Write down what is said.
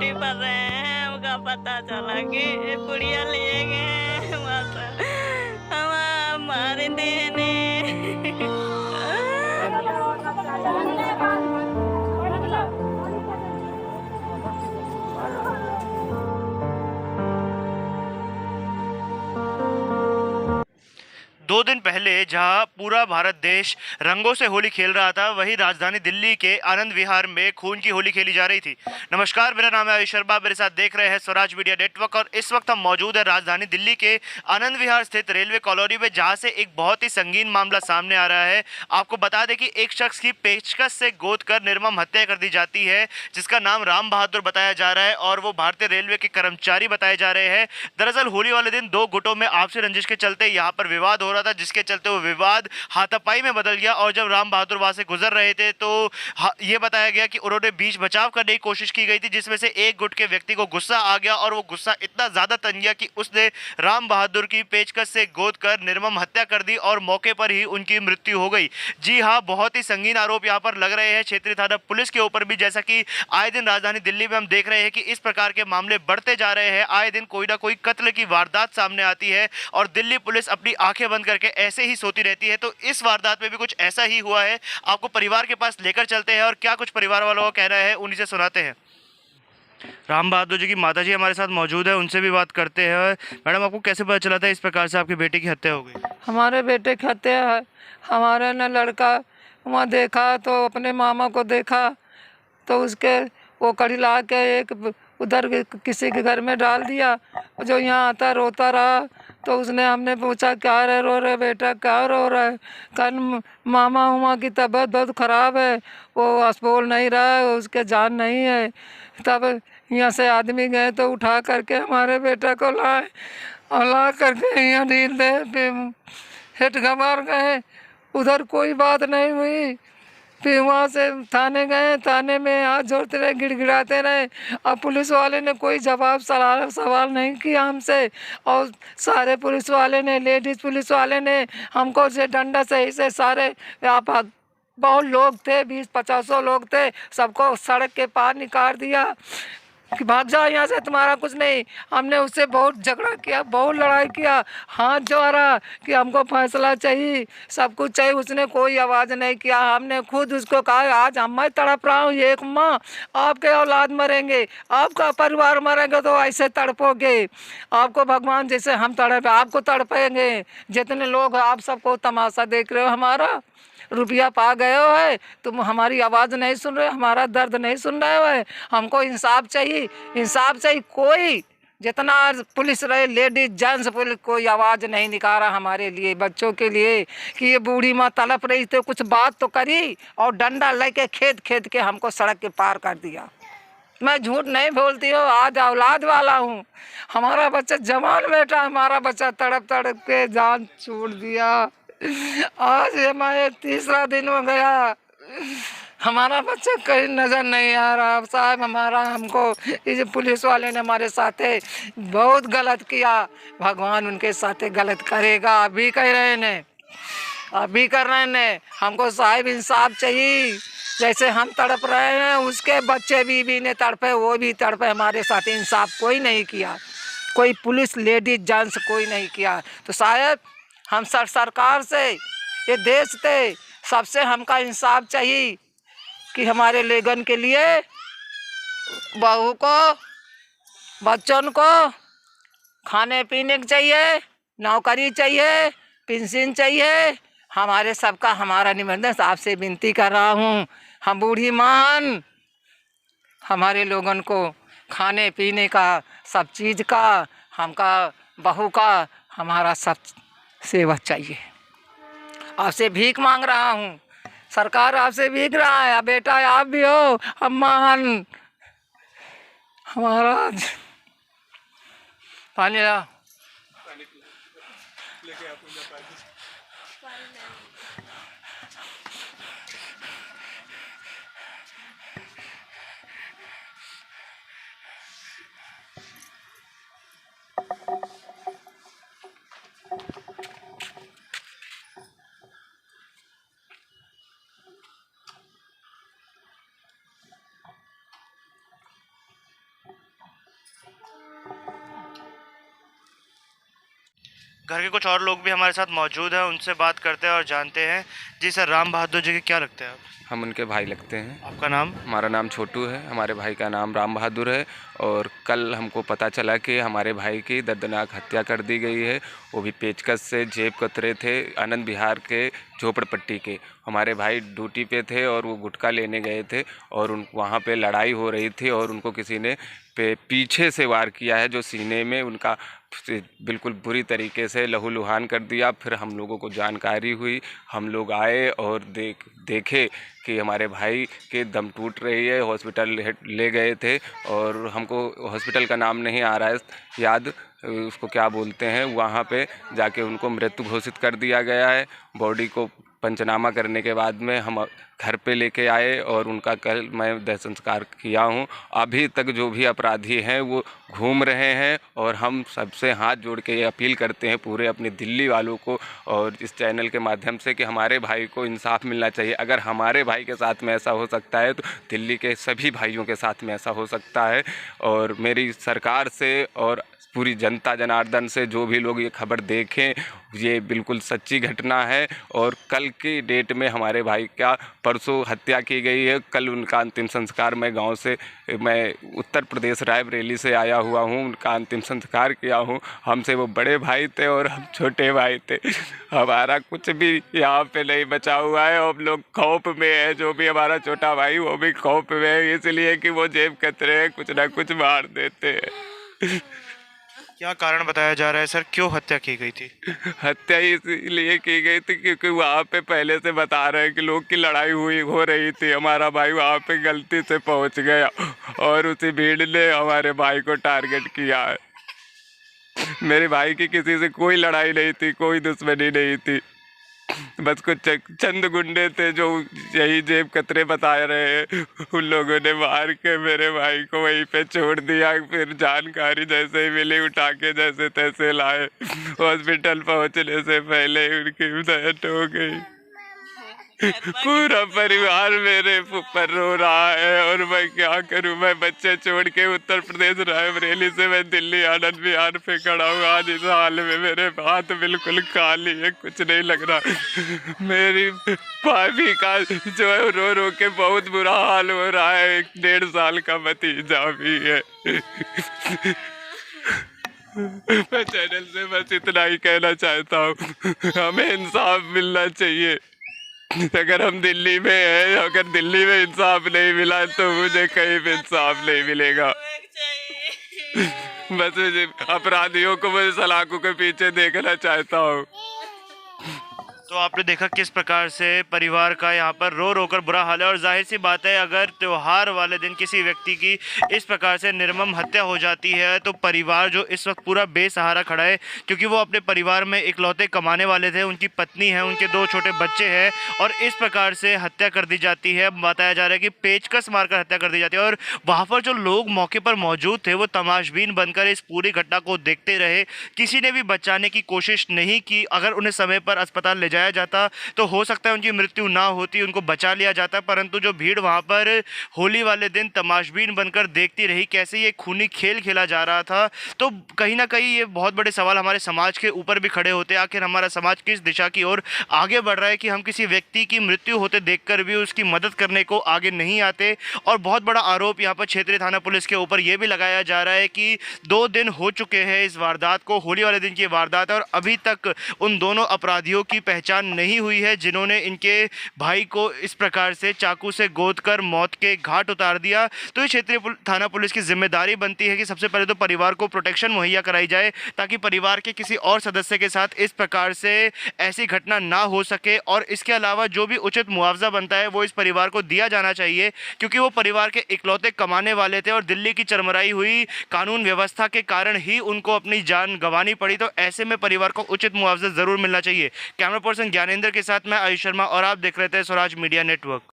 Duty पर रहे हैं, हमका पता चला कि गुड़िया लिए गए हैं वहाँ से, हम मार देने। 2 दिन पहले जहां पूरा भारत देश रंगों से होली खेल रहा था, वहीं राजधानी दिल्ली के आनंद विहार में खून की होली खेली जा रही थी। नमस्कार, मेरा नाम है आयुष शर्मा, मेरे साथ देख रहे हैं स्वराज मीडिया नेटवर्क और इस वक्त हम मौजूद है राजधानी दिल्ली के आनंद विहार स्थित रेलवे कॉलोनी में, जहां से एक बहुत ही संगीन मामला सामने आ रहा है। आपको बता दें कि एक शख्स की पेचकस से गोद कर निर्मम हत्या कर दी जाती है, जिसका नाम राम बहादुर बताया जा रहा है और वो भारतीय रेलवे के कर्मचारी बताए जा रहे हैं। दरअसल होली वाले दिन 2 गुटों में आपसी रंजिश के चलते यहाँ पर विवाद हो रहा था, जिसके चलते वो विवाद हाथापाई में बदल गया और जब राम बहादुर वहां से गुजर रहे थे तो ये बताया गया कि उन्होंने बीच बचाव करने की कोशिश की गई थी, जिसमें से एक गुट के व्यक्ति को गुस्सा आ गया और वो गुस्सा इतना ज्यादा तन गया कि उसने राम बहादुर की पेचकस से गोद कर निर्मम हत्या कर दी और मौके पर ही उनकी मृत्यु हो गई। जी हाँ, बहुत ही संगीन आरोप यहाँ पर लग रहे हैं क्षेत्रीय थाना पुलिस के ऊपर भी, जैसा कि आए दिन राजधानी दिल्ली में हम देख रहे हैं कि इस प्रकार के मामले बढ़ते जा रहे हैं। आए दिन कोई ना कोई कत्ल की वारदात सामने आती है और दिल्ली पुलिस अपनी आंखें बंद करके ऐसे ही सोती रहती है। तो इस वारदात में भी कुछ ऐसा ही हुआ है। आपको परिवार के पास लेकर चलते हैं और क्या कुछ परिवार वालों का कहना है उन्हीं से सुनाते हैं। राम बहादुर जी की माता जी हमारे साथ मौजूद है, उनसे भी बात करते हैं। मैडम, आपको कैसे पता चला था इस प्रकार से आपके बेटे की हत्या हो गई? हमारे बेटे की हत्या है। हमारे न लड़का वहाँ देखा तो अपने मामा को देखा तो उसके वो कड़ी ला के एक उधर किसी के घर में डाल दिया। जो यहाँ आता रोता रहा तो उसने हमने पूछा क्या रो रहे बेटा, क्या रो रहा है? कल मामा उमा की तबीयत बहुत ख़राब है, वो बोल नहीं रहा है, उसके जान नहीं है। तब यहाँ से आदमी गए तो उठा करके हमारे बेटा को लाए और ला करके यहाँ ढील दे हेठ गंवार गए। उधर कोई बात नहीं हुई। फिर वहाँ से थाने गए, थाने में हाथ जोड़ते रहे, गिड़गिड़ाते रहे और पुलिस वाले ने कोई जवाब सवाल नहीं किया हमसे। और सारे पुलिस वाले ने, लेडीज़ पुलिस वाले ने हमको से डंडा से ऐसे सारे आप बहुत लोग थे, 20-50 लोग थे, सबको सड़क के पार निकाल दिया कि भाग जाओ यहाँ से, तुम्हारा कुछ नहीं। हमने उससे बहुत झगड़ा किया, बहुत लड़ाई किया, हाथ जोड़ा कि हमको फैसला चाहिए, सब कुछ चाहिए। उसने कोई आवाज़ नहीं किया। हमने खुद उसको कहा आज हम मैं तड़प रहा हूँ, एक माँ, आपके औलाद मरेंगे, आपका परिवार मरेंगे तो ऐसे तड़पोगे। आपको भगवान जैसे हम तड़पे आपको तड़पेंगे। जितने लोग आप सबको तमाशा देख रहे हो, हमारा रुपया पा गए हो है, तुम हमारी आवाज़ नहीं सुन रहे, हमारा दर्द नहीं सुन रहे हो। हमको इंसाफ चाहिए, इंसाफ चाहिए। कोई जितना पुलिस रहे, लेडीज जेंट्स, पुलिस कोई आवाज़ नहीं निकाला हमारे लिए, बच्चों के लिए कि ये बूढ़ी माँ तड़प रही थी, कुछ बात तो करी। और डंडा लेके खेद खेद के हमको सड़क के पार कर दिया। मैं झूठ नहीं बोलती हूँ, आज औलाद वाला हूँ। हमारा बच्चा जवान बेटा, हमारा बच्चा तड़प तड़प के जान छोड़ दिया। आज हमारे 3रा दिन हो गया, हमारा बच्चा कहीं नज़र नहीं आ रहा साहब। हमारा हमको इस पुलिस वाले ने हमारे साथ बहुत गलत किया। भगवान उनके साथ गलत करेगा, अभी कह रहे ने, अभी कर रहे ने। हमको साहब इंसाफ चाहिए। जैसे हम तड़प रहे हैं, उसके बच्चे बीवी ने तड़पे, वो भी तड़पे। हमारे साथ इंसाफ कोई नहीं किया, कोई पुलिस लेडीज जेंट्स कोई नहीं किया। तो साहब हम सरकार से, ये देश से सबसे हमका इंसाफ चाहिए कि हमारे लेगन के लिए, बहू को, बच्चों को खाने पीने को चाहिए, नौकरी चाहिए, पेंशन चाहिए। हमारे सबका हमारा निवेदन आपसे विनती कर रहा हूँ। हम बूढ़ी मान, हमारे लोगों को खाने पीने का, सब चीज़ का, हमका बहू का, हमारा सब सेवा चाहिए। आपसे भीख मांग रहा हूँ, सरकार आपसे भीख रहा है। बेटा आप भी हो, अम्मान हमारा पानी ला। घर के कुछ और लोग भी हमारे साथ मौजूद हैं, उनसे बात करते हैं और जानते हैं। जी सर, राम बहादुर जी के क्या लगते हैं आप? हम उनके भाई लगते हैं। आपका नाम? हमारा नाम छोटू है, हमारे भाई का नाम राम बहादुर है। और कल हमको पता चला कि हमारे भाई की दर्दनाक हत्या कर दी गई है, वो भी पेचकस से। जेब कतरे थे आनंद विहार के झोपड़पट्टी के। हमारे भाई ड्यूटी पे थे और वो गुटखा लेने गए थे और वहाँ पे लड़ाई हो रही थी और उनको किसी ने पीछे से वार किया है, जो सीने में उनका बिल्कुल बुरी तरीके से लहूलुहान कर दिया। फिर हम लोगों को जानकारी हुई, हम लोग आए और देखे कि हमारे भाई के दम टूट रही है। हॉस्पिटल ले गए थे और हमको हॉस्पिटल का नाम नहीं आ रहा है याद, उसको क्या बोलते हैं, वहाँ पे जाके उनको मृत्यु घोषित कर दिया गया है। बॉडी को पंचनामा करने के बाद में हम घर पे लेके आए और उनका कल मैं दाह संस्कार किया हूँ। अभी तक जो भी अपराधी हैं वो घूम रहे हैं और हम सबसे हाथ जोड़ के ये अपील करते हैं पूरे अपने दिल्ली वालों को और इस चैनल के माध्यम से कि हमारे भाई को इंसाफ मिलना चाहिए। अगर हमारे भाई के साथ में ऐसा हो सकता है तो दिल्ली के सभी भाइयों के साथ में ऐसा हो सकता है। और मेरी सरकार से और पूरी जनता जनार्दन से जो भी लोग ये खबर देखें, ये बिल्कुल सच्ची घटना है। और कल की डेट में हमारे भाई का परसों हत्या की गई है। कल उनका अंतिम संस्कार मैं उत्तर प्रदेश रायबरेली से आया हुआ हूँ, उनका अंतिम संस्कार किया हूँ। हमसे वो बड़े भाई थे और हम छोटे भाई थे। हमारा कुछ भी यहाँ पे नहीं बचा हुआ है। हम लोग खौफ में है, जो भी हमारा छोटा भाई वो भी खौफ में है, इसलिए कि वो जेब कतरे हैं, कुछ ना कुछ मार देते हैं। क्या कारण बताया जा रहा है सर, क्यों हत्या की गई थी? हत्या इसलिए की गई थी क्योंकि वहाँ पे पहले से बता रहे हैं कि लोग की लड़ाई हो रही थी। हमारा भाई वहाँ पे गलती से पहुँच गया और उसी भीड़ ने हमारे भाई को टारगेट किया है। मेरे भाई की किसी से कोई लड़ाई नहीं थी, कोई दुश्मनी नहीं थी, बस कुछ चंद गुंडे थे जो यही जेब कतरे बता रहे हैं, उन लोगों ने मार के मेरे भाई को वहीं पे छोड़ दिया। फिर जानकारी जैसे ही मिली उठा के जैसे तैसे लाए। हॉस्पिटल पहुंचने से पहले उनकी डेथ हो गई। पूरा परिवार मेरे ऊपर रो रहा है और मैं क्या करूं। मैं बच्चे छोड़ के उत्तर प्रदेश रायबरेली से मैं दिल्ली आनंद विहार पे खड़ा हूँ। आज इस हाल में मेरे हाथ बिल्कुल खाली है, कुछ नहीं लग रहा। मेरी भाभी का जो है रो रो के बहुत बुरा हाल हो रहा है। 1.5 साल का भतीजा भी है। मैं चैनल से बस इतना ही कहना चाहता हूँ, हमें इंसाफ मिलना चाहिए। अगर हम दिल्ली में हैं, अगर दिल्ली में इंसाफ नहीं मिला तो मुझे कहीं भी इंसाफ नहीं मिलेगा। बस मुझे अपराधियों को मैं सलाखों के पीछे देखना चाहता हूँ। तो आपने देखा किस प्रकार से परिवार का यहाँ पर रो रो कर बुरा हाल है। और जाहिर सी बात है, अगर त्यौहार वाले दिन किसी व्यक्ति की इस प्रकार से निर्मम हत्या हो जाती है तो परिवार जो इस वक्त पूरा बेसहारा खड़ा है, क्योंकि वो अपने परिवार में इकलौते कमाने वाले थे, उनकी पत्नी है, उनके 2 छोटे बच्चे हैं और इस प्रकार से हत्या कर दी जाती है। बताया जा रहा है कि पेचकस मारकर हत्या कर दी जाती है और वहाँ पर जो लोग मौके पर मौजूद थे वो तमाशबीन बनकर इस पूरी घटना को देखते रहे। किसी ने भी बचाने की कोशिश नहीं की। अगर उन्हें समय पर अस्पताल ले जाता तो हो सकता है उनकी मृत्यु ना होती, उनको बचा लिया जाता। परंतु जो भीड़ वहां पर होली वाले दिन तमाशबीन बनकर देखती रही कैसे ये खूनी खेल खेला जा रहा था, तो कहीं ना कहीं ये बहुत बड़े सवाल हमारे समाज के ऊपर भी खड़े होते हैं। आखिर हमारा समाज किस दिशा की ओर आगे बढ़ रहा है कि हम किसी व्यक्ति की मृत्यु होते देखकर भी उसकी मदद करने को आगे नहीं आते। और बहुत बड़ा आरोप यहाँ पर क्षेत्रीय थाना पुलिस के ऊपर यह भी लगाया जा रहा है कि 2 दिन हो चुके हैं इस वारदात को, होली वाले दिन की वारदात है, और अभी तक उन दोनों अपराधियों की पहचान नहीं हुई है जिन्होंने इनके भाई को इस प्रकार से चाकू से गोदकर मौत के घाट उतार दिया। तो ये क्षेत्रीय थाना पुलिस की जिम्मेदारी बनती है कि सबसे पहले तो परिवार को प्रोटेक्शन मुहैया कराई जाए ताकि परिवार के किसी और सदस्य के साथ इस प्रकार से ऐसी घटना ना हो सके। और इसके अलावा जो भी उचित मुआवजा बनता है वो इस परिवार को दिया जाना चाहिए, क्योंकि वो परिवार के इकलौते कमाने वाले थे और दिल्ली की चरमराई हुई कानून व्यवस्था के कारण ही उनको अपनी जान गंवानी पड़ी। तो ऐसे में परिवार को उचित मुआवजा जरूर मिलना चाहिए। कैमरा पर्सन ज्ञानेंद्र के साथ मैं आयुष शर्मा और आप देख रहे थे स्वराज मीडिया नेटवर्क।